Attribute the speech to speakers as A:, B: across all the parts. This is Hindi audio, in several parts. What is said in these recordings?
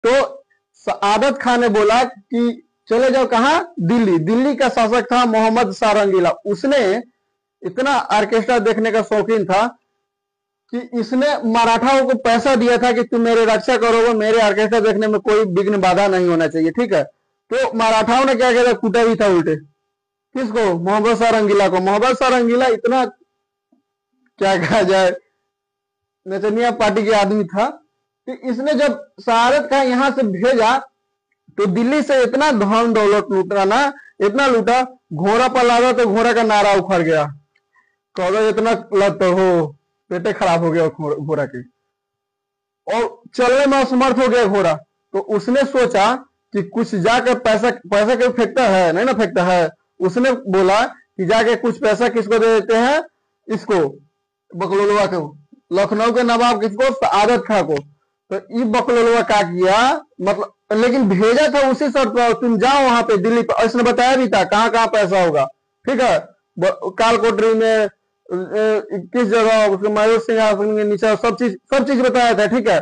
A: तो सआदत खान ने बोला कि चले जाओ कहाँ, दिल्ली। दिल्ली का शासक था मोहम्मद शाह रंगीला। उसने इतना ऑर्केस्ट्रा देखने का शौकीन था कि इसने मराठाओं को पैसा दिया था कि तुम मेरे रक्षा करोगे, मेरे ऑर्केस्ट्रा देखने में कोई विघ्न बाधा नहीं होना चाहिए, ठीक है। तो मराठाओं ने क्या किया था, कूटा भी था उल्टे। किसको? मोहम्मद शाह रंगीला को। मोहम्मद शाह रंगीला इतना, क्या कहा जाए, नचनिया पार्टी के आदमी था कि इसने जब सआदत खान यहां से भेजा तो दिल्ली से इतना धन दौलत लूटा ना, इतना लूटा, घोड़ा पर लादा तो घोड़ा का नारा उखड़ गया। कहो इतना लत हो, पेटे खराब हो गया घोड़ा के, और चलने में असमर्थ हो गया घोड़ा। तो उसने सोचा कि कुछ जाकर पैसा, पैसा क्यों फेंकता है, नहीं ना फेंकता है। उसने बोला कि जाके कुछ पैसा किसको दे देते हैं, इसको बकलोलवा को, लखनऊ के नवाब किसको, सआदत खां को। तो ये बकलोलवा क्या किया, मतलब, लेकिन भेजा था उसी शर्त पर, तुम जाओ वहां पे दिल्ली पर। इसने बताया भी था कहाँ कहाँ पैसा होगा, ठीक है। कालकोटरी में किस जगह, उसके मयूर सिंहासन के नीचे, सब चीज बताया था, ठीक है।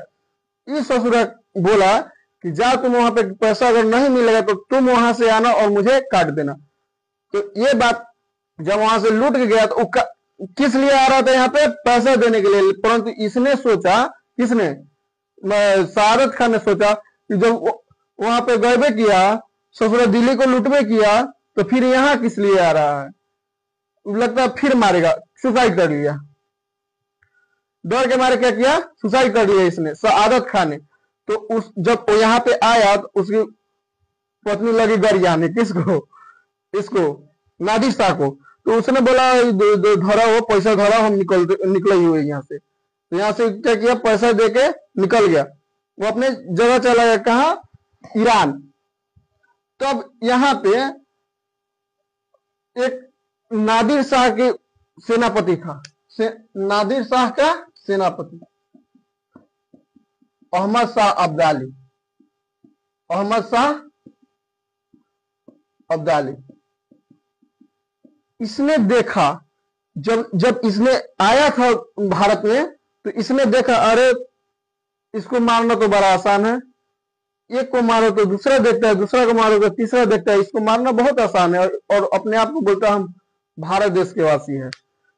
A: इस ससुरा बोला कि जा तुम वहां पे, पैसा अगर नहीं मिलेगा तो तुम वहां से आना और मुझे काट देना। तो ये बात जब वहां से लूट के गया तो किस लिए आ रहा था यहाँ पे, पैसा देने के लिए। परंतु इसने सोचा, किसने, सआदत खान ने सोचा कि जब वहां पे गए किया, ससुरा दिल्ली को लूटवे किया, तो फिर यहाँ किस लिए आ रहा है, लगता है फिर मारेगा। सुसाइड कर लिया, डर के मारे क्या किया, सुसाइड कर लिया इसने, सआदत खान ने। तो उस जब वो यहाँ पे आया तो उसकी पत्नी लगी गरियाने, किसको, इसको, नादिर शाह को। तो उसने बोला धरा हो पैसा, धरा, हम निकले हुए यहाँ से। तो यहाँ से क्या किया, पैसा देके निकल गया, वो अपने जगह चला गया, कहा, ईरान। तब यहाँ पे एक नादिर शाह के सेनापति था, नादिर शाह का सेनापति अहमद शाह अब्दाली, अहमद शाह अब्दाली। इसने देखा, जब इसने आया था भारत में, तो इसने देखा, अरे इसको मारना तो बड़ा आसान है, एक को मारो तो दूसरा देखता है, दूसरा को मारो तो तीसरा देखता है, इसको मारना बहुत आसान है, और अपने आप को बोलता हम भारत देश के वासी हैं।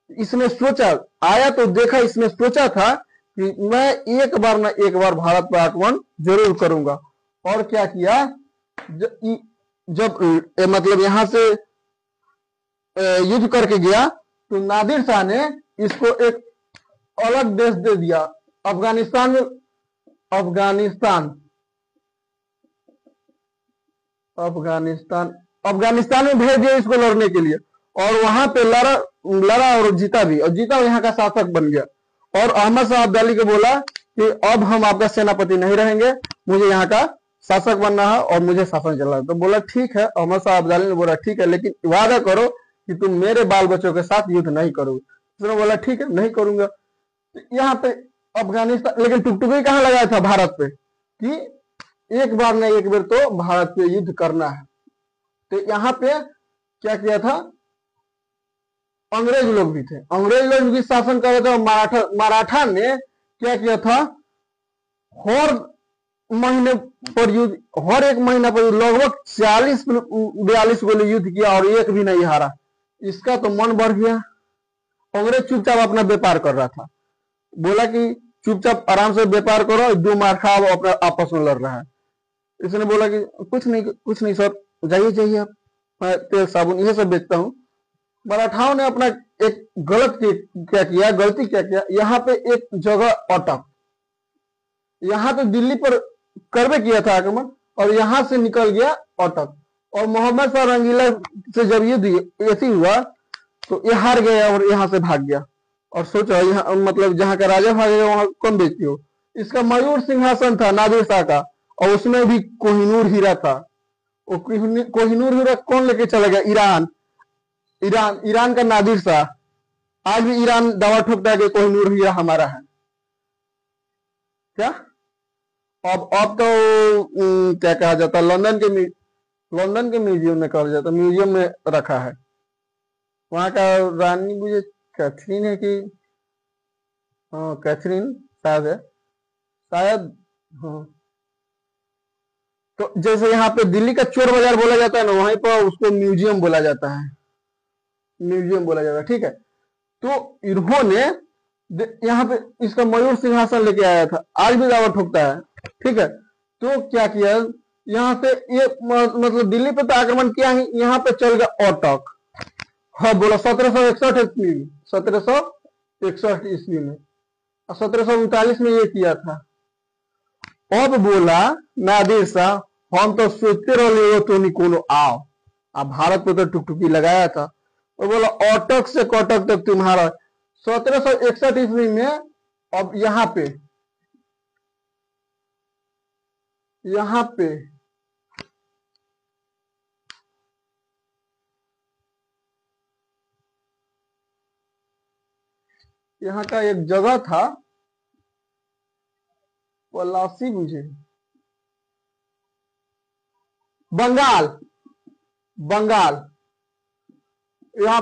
A: इसने सोचा, आया तो देखा, इसने सोचा था कि मैं एक बार ना एक बार भारत पर आक्रमण जरूर करूंगा। और क्या किया, जब मतलब यहां से युद्ध करके गया, तो नादिर शाह ने इसको एक अलग देश दे दिया, अफगानिस्तान में, अफगानिस्तान में भेज दिया इसको लड़ने के लिए। और वहां पे लड़ा और जीता भी, और जीता यहाँ का शासक बन गया। और अहमद शाह अब्दाली को बोला कि अब हम आपका सेनापति नहीं रहेंगे, मुझे यहाँ का शासक बनना है और मुझे शासन चलाना है। तो बोला ठीक है, अहमद शाह अब्दाली ने बोला ठीक है, लेकिन वादा करो कि तुम मेरे बाल बच्चों के साथ युद्ध नहीं करोगे। उसने बोला ठीक है, नहीं करूंगा। तो यहाँ पे अफगानिस्तान, लेकिन टुकटुकी कहाँ लगाया था, भारत पे, कि एक बार न एक बार तो भारत पे युद्ध करना है। तो यहाँ पे क्या किया था, अंग्रेज लोग भी थे, अंग्रेज लोग भी शासन कर रहे थे। मराठा ने क्या किया था, हर महीने पर युद्ध, हर एक महीना पर लगभग 40-42 गोली युद्ध किया और एक भी नहीं हारा। इसका तो मन बढ़ गया। अंग्रेज चुपचाप अपना व्यापार कर रहा था, बोला कि चुपचाप आराम से व्यापार करो, दो मार खाओ, अपना आपस में लड़ रहा है। इसने बोला कि कुछ नहीं सर, जाइए आप, मैं तेल साबुन ये सब बेचता हूँ। मराठाओं ने अपना एक गलती क्या किया, यहाँ पे एक जगह अटक, यहाँ पे दिल्ली पर करवे किया था आक्रमण, और यहाँ से निकल गया अटक। और मोहम्मद शाह रंगीला से जब युद्ध ऐसी हुआ तो ये हार गया और यहाँ से भाग गया। और सोचो, यहाँ मतलब जहाँ का राजा भागेगा वहां कौन बेचती हो। इसका मयूर सिंहासन था नादिर शाह का, और उसमें भी कोहिनूर हीरा था। वो कोहिनूर हीरा कौन लेके चला गया, ईरान का नादिर शाह। आज भी ईरान दावा ठोकता है कि कोहिनूर हीरा हमारा है। क्या अब तो क्या कहा जाता है, लंदन के म्यूजियम में कहा जाता है, म्यूजियम में रखा है। वहां का रानी मुझे कैथरीन है कि, हाँ कैथरीन शायद है, शायद, हाँ तो जैसे यहाँ पे दिल्ली का चोर बाजार बोला जाता है ना, वहीं पर उसको म्यूजियम बोला जाता है, म्यूजियम बोला जाता है। ठीक है, तो इन्होंने यहाँ पे इसका मयूर सिंहासन लेके आया था, आज भी दावा ठोकता है। ठीक है, तो क्या किया यहाँ पे, ये मतलब दिल्ली पे तो आक्रमण किया ही, यहाँ पे चल गया औटक। हाँ बोला 1761 ईस्वी, 1761 ईस्वी में, और 1739 में ये किया था। अब बोला नादिर शाह, हम तो सोचते रहे तो निकोलो आओ, अब भारत पे तो टुकटुकी लगाया था, और बोला औटक से कटक तक तुम्हारा। 1761 ईस्वी में अब यहाँ पे यहाँ का एक जगह था पलासी, मुझे बंगाल, बंगाल, यहाँ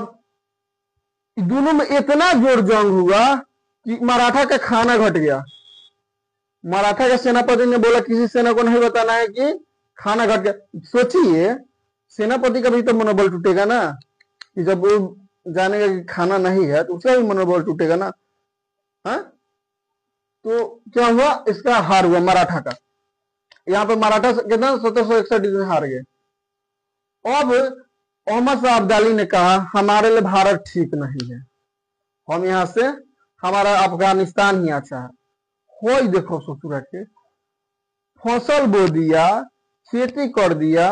A: दोनों में इतना जोर जंग हुआ कि मराठा का खाना घट गया। मराठा के सेनापति ने बोला किसी सेना को नहीं बताना है कि खाना घट गया। सोचिए सेनापति का भी तो मनोबल टूटेगा ना, कि जब वो जानेगा कि खाना नहीं है तो उसका भी मनोबल टूटेगा ना। हाँ, तो क्या हुआ, इसका हार हुआ मराठा का। यहाँ पे मराठा कितना 1761 में हार गए। अब अहमद शाह अब्दाली ने कहा हमारे लिए भारत ठीक नहीं है, हम यहाँ से, हमारा अफगानिस्तान ही अच्छा है। हो देखो ससुर के फसल बो दिया, खेती कर दिया,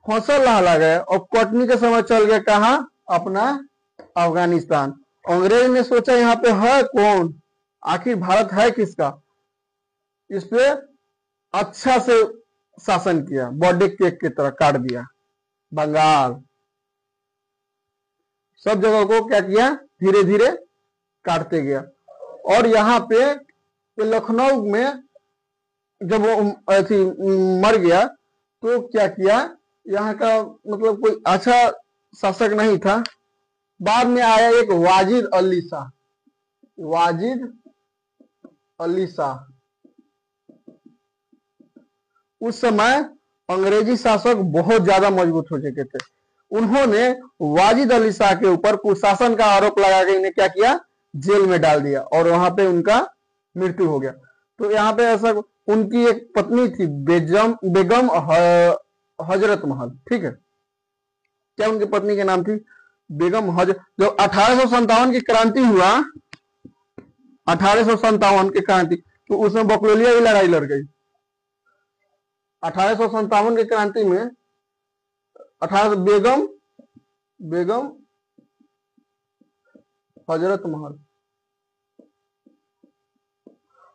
A: फसल लहला गए, और कटनी के समय चल गया कहा, अपना अफगानिस्तान। अंग्रेज ने सोचा यहाँ पे है कौन, आखिर भारत है किसका, इस पे अच्छा से शासन किया, बर्थडे केक की तरह काट दिया। बंगाल सब जगह को क्या किया, धीरे धीरे काटते गया। और यहाँ पे लखनऊ में जब वो ऐसी मर गया तो क्या किया, यहाँ का मतलब कोई अच्छा शासक नहीं था। बाद में आया एक वाजिद अली शाह, वाजिद अली शाह। उस समय अंग्रेजी शासक बहुत ज्यादा मजबूत हो चुके थे। उन्होंने वाजिद अली शाह के ऊपर कुशासन का आरोप लगा के इन्हें क्या किया, जेल में डाल दिया, और वहां पे उनका मृत्यु हो गया। तो यहाँ पे ऐसा, उनकी एक पत्नी थी बेगम हजरत महल। ठीक है, क्या उनकी पत्नी के नाम थी, बेगम हजरत। जब 1857 की क्रांति हुआ, 1857 की क्रांति, तो उसमें बकलोलिया की लड़ाई लड़ गई। 1857 की क्रांति में 18 बेगम हजरत महल,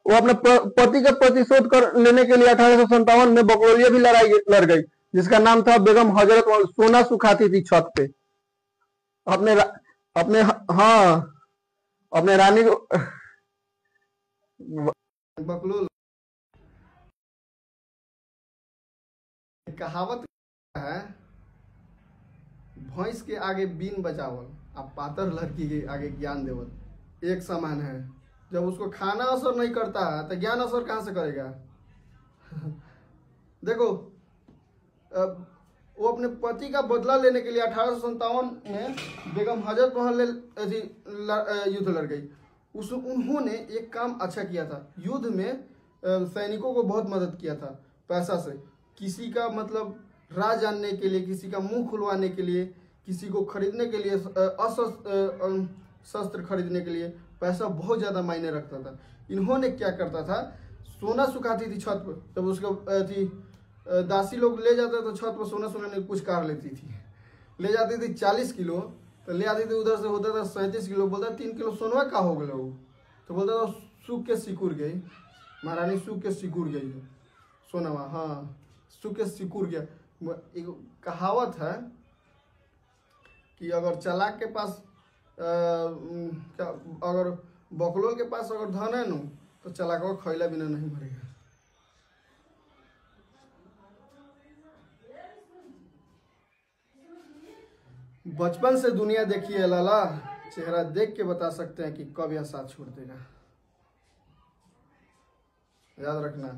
A: वो अपने पति का प्रतिशोध कर लेने के लिए 1857 में बकलोलिया भी लड़ाई लड़ गई, जिसका नाम था बेगम हजरत महल। सोना सुखाती थी छत पे अपने अपने हाँ अपने रानी को।
B: बकलोल कहावत है, भैंस के आगे बीन बजावल आ पातर लड़की के आगे ज्ञान देवल एक समान है। जब उसको खाना असर नहीं करता है तो ज्ञान असर कहाँ से करेगा। देखो वो अपने पति का बदला लेने के लिए 1857 में बेगम हजरत महल युद्ध लड़ गई। उन्होंने एक काम अच्छा किया था, युद्ध में सैनिकों को बहुत मदद किया था पैसा से। किसी का मतलब राज जानने के लिए, किसी का मुंह खुलवाने के लिए, किसी को खरीदने के लिए, शस्त्र खरीदने के लिए पैसा बहुत ज़्यादा मायने रखता था। इन्होंने क्या करता था, सोना सुखाती थी छत पर। जब उसको दासी लोग ले जाते तो छत पर सोना सुखाने कुछ कार लेती थी, ले जाती थी 40 किलो, तो ले आती थी उधर से, होता था 37 किलो। बोलता 3 किलो सोनवा का हो गया वो, तो बोलता था सूख के सिकुड़ गई महारानी, सूख के सिकुड़ गई सोनवा। हाँ, सूख के सिकुड़ गया। एक कहावत है कि अगर चालाक के पास अगर बकलोल के पास अगर धन है न, तो चालाक को खैला बिना नहीं मरेगा। बचपन से दुनिया देखी है लाला, चेहरा देख के बता सकते हैं कि कब यह साथ छोड़ देगा। याद रखना।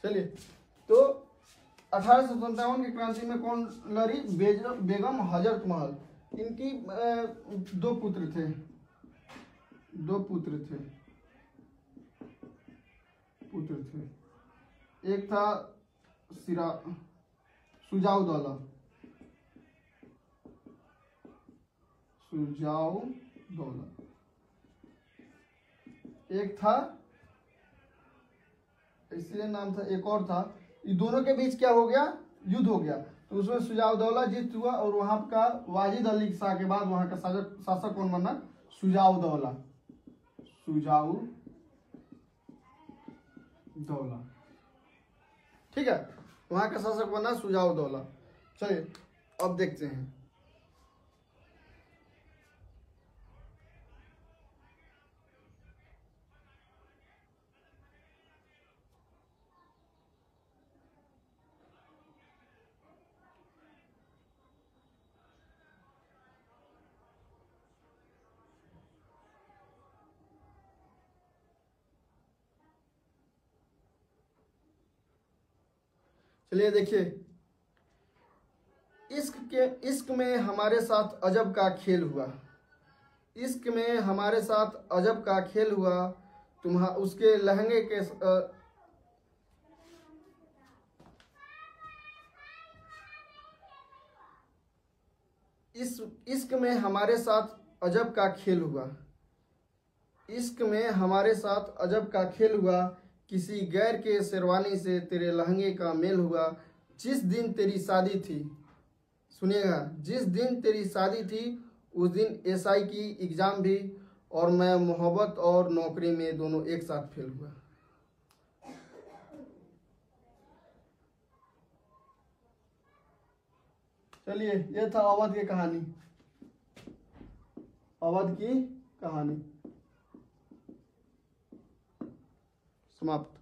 B: चलिए, तो 1857 की क्रांति में कौन लड़ी? बेगम हजरत महल। इनकी दो पुत्र थे। एक था सुजाउदौला, एक था, इसलिए नाम था, एक और था। ये दोनों के बीच क्या हो गया? युद्ध हो गया। तो उसमें सुजाउदौला जीत हुआ और वहां का वाजिद अली शाह के बाद वहां का शासक कौन बना? सुजाउदौला। ठीक है, वहां का शासक बना सुजाउदौला। चलिए अब देखते हैं। चलिए देखिए, इश्क में हमारे साथ अजब का खेल हुआ। इश्क में हमारे साथ अजब का खेल हुआ, उसके लहंगे के इश्क में हमारे साथ अजब का खेल हुआ। इश्क में हमारे साथ अजब का खेल हुआ, किसी गैर के शेरवानी से तेरे लहंगे का मेल हुआ। जिस दिन तेरी शादी थी, सुनिएगा, जिस दिन तेरी शादी थी उस दिन एसआई की एग्जाम भी, और मैं मोहब्बत और नौकरी में दोनों एक साथ फेल हुआ। चलिए, ये था अवध की कहानी। समाप्त।